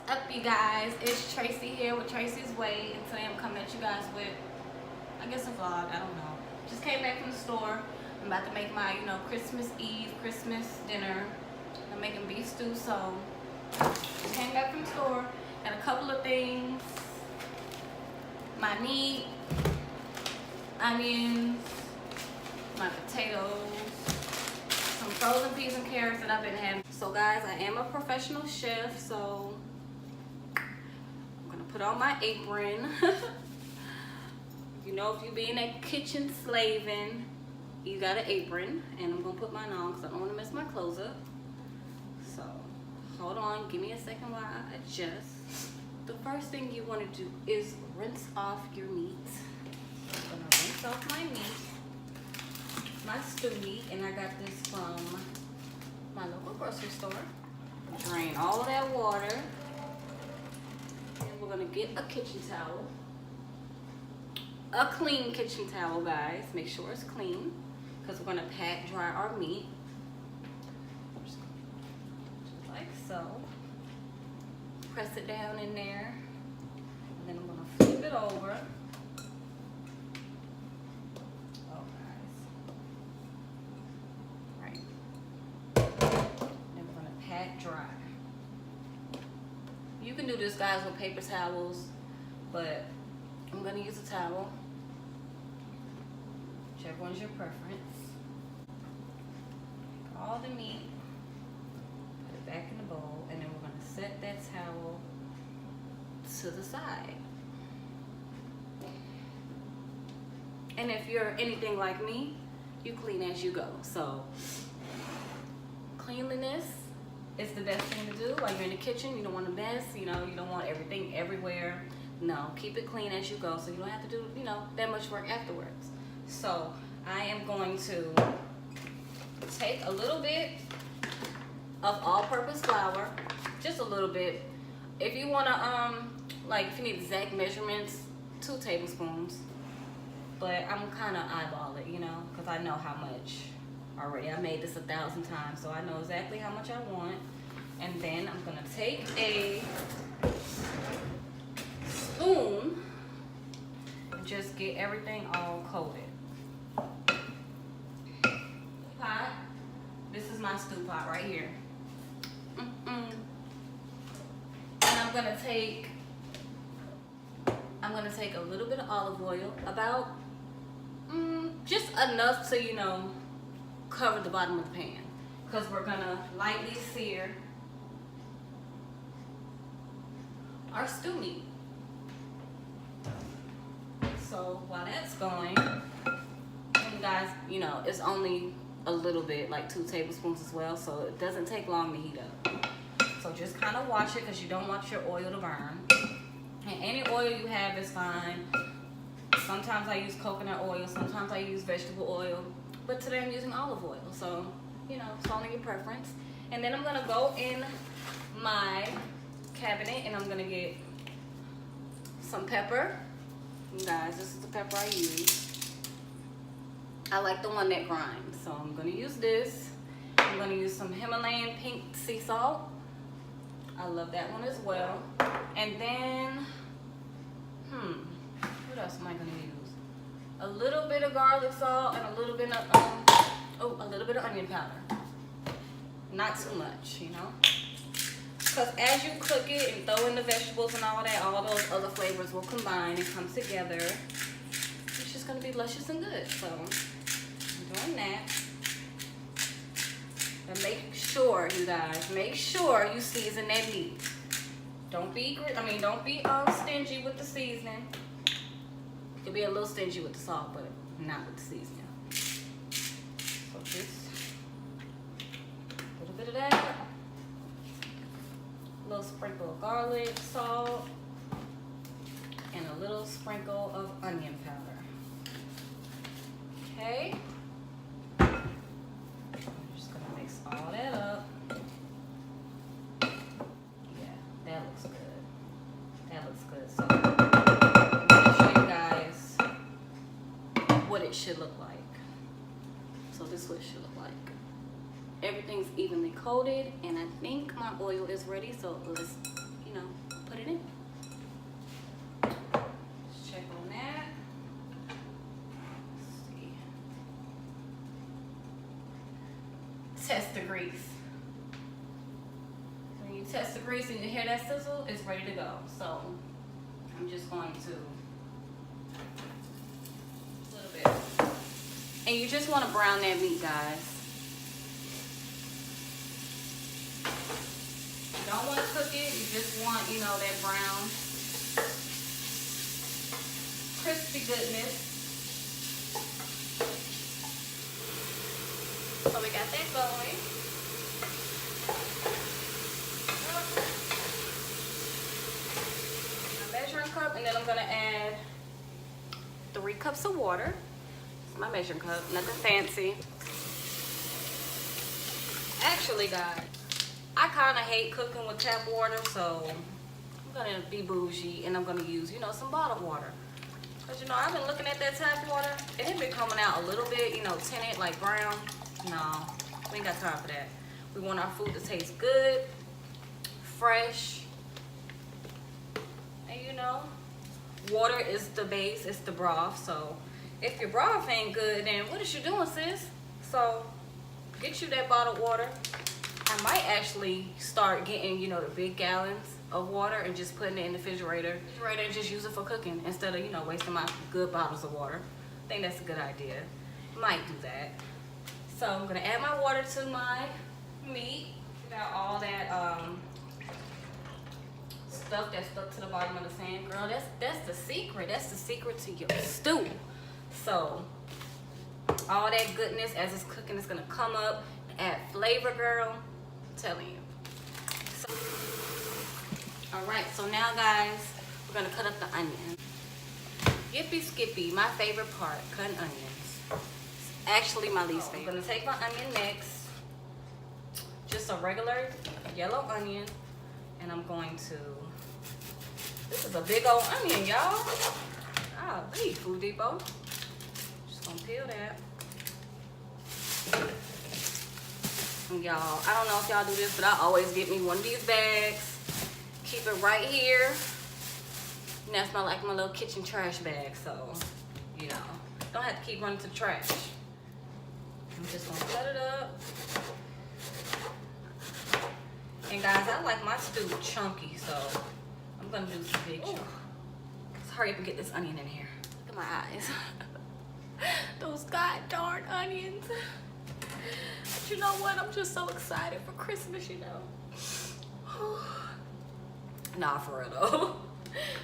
up, you guys? It's Tracy here with Tracy's Way, and today I'm coming at you guys with, I guess, a vlog. I don't know. Just came back from the store. I'm about to make my, Christmas Eve, Christmas dinner. I'm making beef stew, so just came back from the store. Got a couple of things. My meat, onions, my potatoes, some frozen peas and carrots that I've been having. So guys, I am a professional chef, so I'm gonna put on my apron. If you're being that kitchen slaving, you got an apron, and I'm gonna put mine on because I don't want to mess my clothes up. So hold on, give me a second while I adjust. The first thing you want to do is rinse off your meat. I'm gonna rinse off my meat, my stew meat, and I got this from my local grocery store. Drain all of that water, and we're gonna get a kitchen towel. A clean kitchen towel, guys. Make sure it's clean, because we're gonna pat dry our meat. Just like so. Press it down in there, and then I'm gonna flip it over. Oh, guys. Right. Then we're gonna pat dry. You can do this, guys, with paper towels, but I'm gonna use a towel. Whichever one's your preference. Take all the meat, put it back in the bowl, and then we're gonna set that towel to the side. And if you're anything like me, you clean as you go. So cleanliness is the best thing to do while you're in the kitchen. You don't want to mess, you don't want everything everywhere. No, keep it clean as you go, so you don't have to do, that much work afterwards. So I am going to take a little bit of all-purpose flour, just a little bit. If you want to, if you need exact measurements, 2 tablespoons. But I'm kind of eyeball it, because I know how much already. I made this 1,000 times, so I know exactly how much I want. And then I'm going to take a spoon and just get everything all coated. Pot. This is my stew pot right here. And I'm gonna take a little bit of olive oil, about just enough to cover the bottom of the pan, because we're gonna lightly sear our stew meat. So while that's going, and guys, it's only a little bit, like 2 tablespoons as well, so it doesn't take long to heat up. So just kind of watch it, because you don't want your oil to burn. And any oil you have is fine. Sometimes I use coconut oil, sometimes I use vegetable oil, but today I'm using olive oil, so it's only your preference. And then I'm gonna go in my cabinet and I'm gonna get some pepper. Guys, this is the pepper I use. I like the one that grinds, so I'm gonna use this. I'm gonna use some Himalayan pink sea salt. I love that one as well. And then, what else am I gonna use? A little bit of garlic salt and a little bit of onion powder. Not too much, Because as you cook it and throw in the vegetables and all that, all those other flavors will combine and come together. It's just gonna be luscious and good. So I'm doing that. And make sure, you guys, you season that meat. Don't be stingy with the seasoning. You can be a little stingy with the salt, but not with the seasoning. So just a little bit of that. A little sprinkle of garlic, salt, and a little sprinkle of onion powder. Okay. I'm just gonna mix all that up. Yeah, that looks good. That looks good. So I'm gonna show you guys what it should look like. So this is what it should look like. Everything's evenly coated, and I think my oil is ready, so let's, test the grease. When you test the grease and you hear that sizzle, it's ready to go. So I'm just going to a little bit. And you just want to brown that meat, guys. You don't want to cook it, you just want, you know, that brown, crispy goodness. So we got that going. My measuring cup, and then I'm gonna add 3 cups of water. It's my measuring cup, nothing fancy. Actually, guys, I kind of hate cooking with tap water, so I'm gonna be bougie and I'm gonna use, you know, some bottled water. Cause you know, I've been looking at that tap water and it been coming out a little bit, you know, tinted, like brown. No, we ain't got time for that. We want our food to taste good, fresh, and you know, water is the base, it's the broth. So if your broth ain't good, then what is you doing, sis? So get you that bottled water. I might actually start getting, you know, the big gallons of water and just putting it in the refrigerator and just use it for cooking instead of, you know, wasting my good bottles of water. I think that's a good idea. Might do that. So I'm gonna add my water to my meat. Got all that stuff that's stuck to the bottom of the sand, girl. That's the secret. That's the secret to your stew. So all that goodness as it's cooking is gonna come up, add flavor, girl. I'm telling you. So, all right, so now guys, we're gonna cut up the onion. Yippee skippy, my favorite part, cutting onions. It's actually my least favorite. I'm gonna take my onion next, just a regular yellow onion, and I'm going to, this is a big old onion, y'all. Oh, hey, Food Depot. Just gonna peel that. Y'all, I don't know if y'all do this, but I always get me one of these bags, keep it right here, and that's like my little kitchen trash bag, so you know, don't have to keep running to the trash. I'm just gonna cut it up. And guys, I like my stew chunky, so I'm gonna do some big chunks. Let's hurry up and get this onion in here. Look at my eyes. Those god darn onions. But you know what? I'm just so excited for Christmas, you know. Nah, for real though.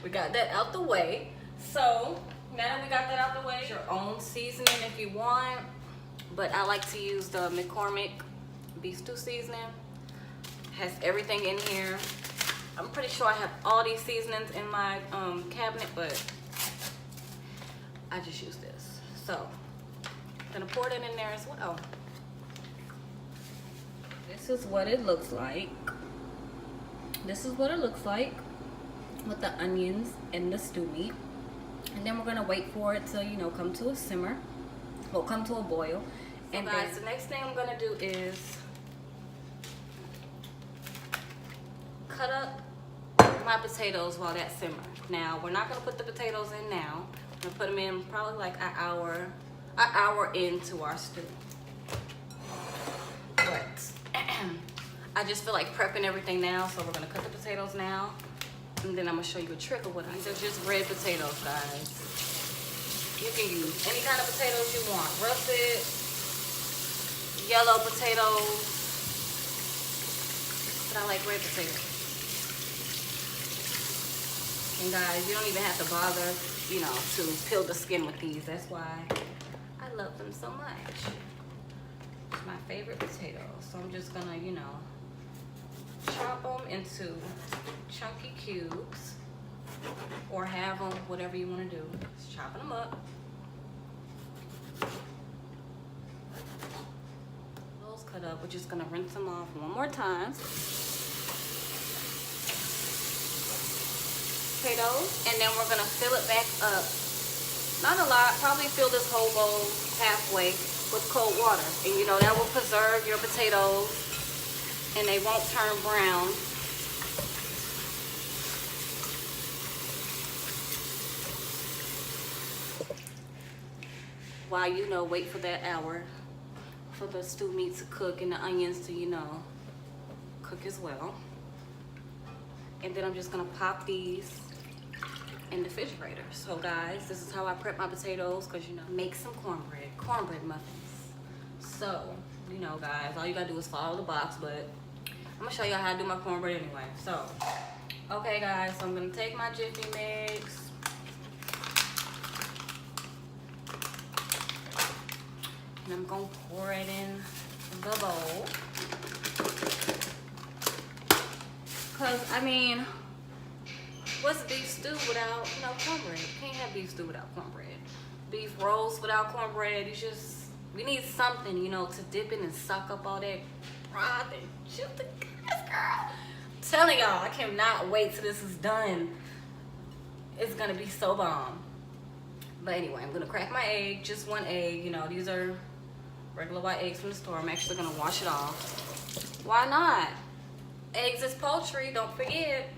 We got that out the way. So now that we got that out the way, your own seasoning if you want. But I like to use the McCormick beef stew seasoning. Has everything in here. I'm pretty sure I have all these seasonings in my cabinet, but I just use this. So I'm gonna pour it in there as well. This is what it looks like. This is what it looks like with the onions and the stew meat. And then we're gonna wait for it to, you know, come to a simmer. Well, come to a boil. So and guys, the next thing I'm gonna do is cut up my potatoes while that simmers. Now, we're not gonna put the potatoes in now. I'm gonna put them in probably like an hour into our stew. But I just feel like prepping everything now, so we're gonna cut the potatoes now, and then I'm gonna show you a trick of what I do. These are just red potatoes, guys. You can use any kind of potatoes you want. Russet, yellow potatoes, but I like red potatoes. And guys, you don't even have to bother, you know, to peel the skin with these. That's why I love them so much. It's my favorite potatoes. So I'm just gonna, you know, chop them into chunky cubes, or have them, whatever you want to do. Just chopping them up. Those cut up. We're just gonna rinse them off one more time. Potatoes, and then we're gonna fill it back up. Not a lot. Probably fill this whole bowl halfway with cold water, and you know that will preserve your potatoes and they won't turn brown. While, you know, wait for that hour for the stew meat to cook and the onions to, you know, cook as well. And then I'm just gonna pop these in the refrigerator. So guys, this is how I prep my potatoes, because you know, make some cornbread muffins. So, you know guys, all you gotta do is follow the box, but I'm gonna show y'all how to do my cornbread anyway. So, okay guys, so I'm gonna take my Jiffy mix. And I'm gonna pour it in the bowl. Cause I mean, what's beef stew without, you know, cornbread? You can't have beef stew without cornbread. Beef roast without cornbread. You just, we need something, you know, to dip in and suck up all that broth and shoot the gas, girl. I'm telling y'all, I cannot wait till this is done. It's gonna be so bomb. But anyway, I'm gonna crack my egg, just one egg. You know, these are regular white eggs from the store. I'm actually gonna wash it off. Why not? Eggs is poultry, don't forget.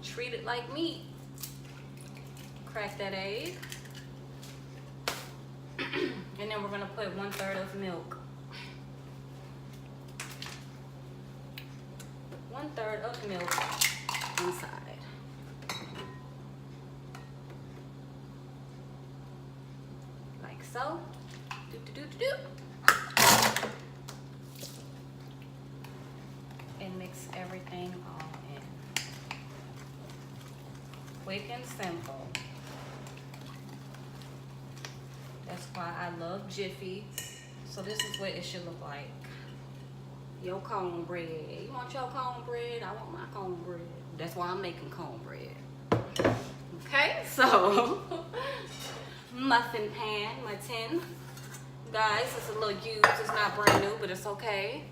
Treat it like meat. Crack that egg. And then we're gonna put 1/3 of milk. 1/3 of milk inside. Like so. Do. And mix everything all in. Quick and simple. That's why I love Jiffy. So this is what it should look like. Your cornbread. You want your cornbread? I want my cornbread. That's why I'm making cornbread. Okay, so muffin pan, my tin. Guys, it's a little used. It's not brand new, but it's okay.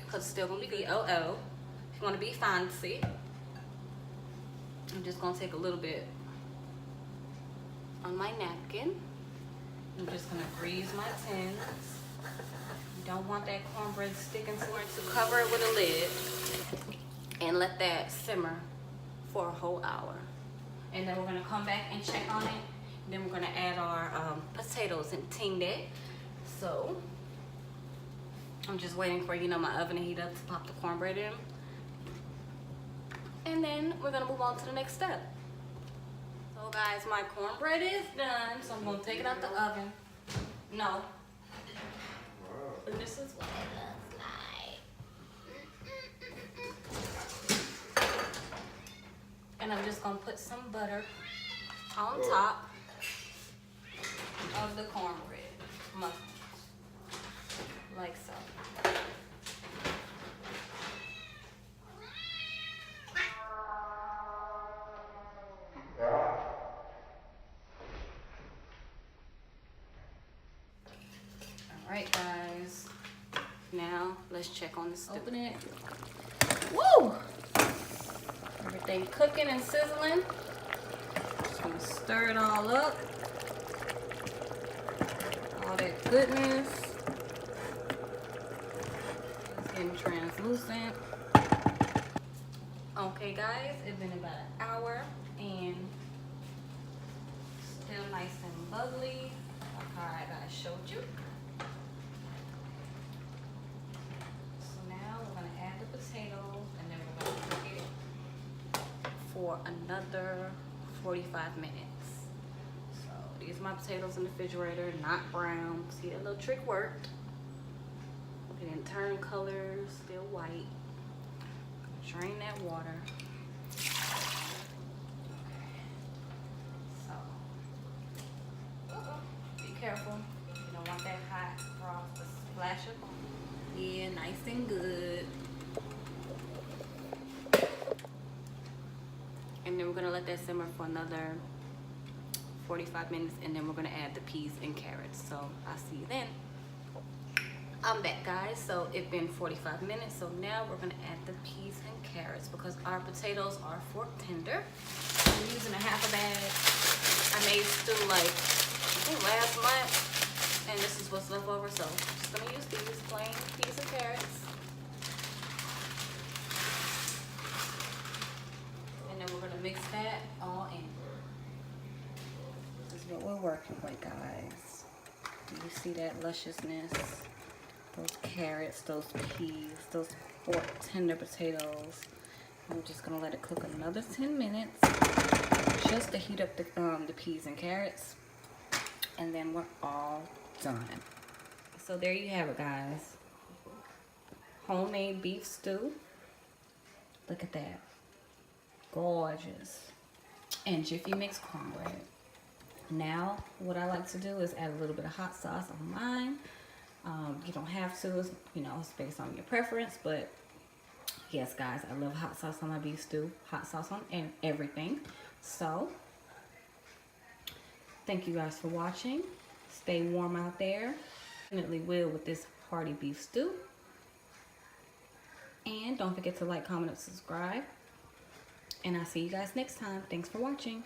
Cause it's still gonna be good. If you wanna be fancy, I'm just gonna take a little bit on my napkin. I'm just gonna grease my tins. You don't want that cornbread sticking to it, so cover it with a lid and let that simmer for a whole hour. And then we're gonna come back and check on it. Then we're gonna add our potatoes and ting that. So I'm just waiting for, you know, my oven to heat up to pop the cornbread in. And then we're gonna move on to the next step. So guys, my cornbread is done. So I'm gonna take it out the oven. No. But this is what it looks like. And I'm just gonna put some butter on top of the cornbread muffins. Like so. Alright guys, now let's check on the stew. Open it. Woo! Everything cooking and sizzling. Just gonna stir it all up. All that goodness. It's getting translucent. Okay guys, it's been about an hour and still nice and bubbly. Like how I showed you. So now we're gonna add the potatoes and then we're gonna cook it for another 45 minutes. So these are my potatoes in the refrigerator, not brown. See, that little trick worked. They didn't turn colors, still white. Drain that water. So, be careful. You don't want that hot broth to splash up on you. Yeah, nice and good. And then we're gonna let that simmer for another 45 minutes, and then we're gonna add the peas and carrots. So I'll see you then. I'm back guys, so it's been 45 minutes. So now we're gonna add the peas and carrots because our potatoes are fork tender. I'm using a half a bag. I made stew like, I think last month, and this is what's left over. So I'm just gonna use these plain peas and carrots. And then we're gonna mix that all in. This is what we're working with, guys. Do you see that lusciousness? Those carrots, those peas, those fork tender potatoes. I'm just gonna let it cook another 10 minutes just to heat up the peas and carrots, and then we're all done. So there you have it, guys. Homemade beef stew. Look at that. Gorgeous. And Jiffy Mix cornbread. Now, what I like to do is add a little bit of hot sauce on mine. You don't have to, it's, you know, it's based on your preference, but yes, guys, I love hot sauce on my beef stew. Hot sauce on everything. So, thank you guys for watching. Stay warm out there. Definitely will with this hearty beef stew. And don't forget to like, comment, and subscribe. And I'll see you guys next time. Thanks for watching.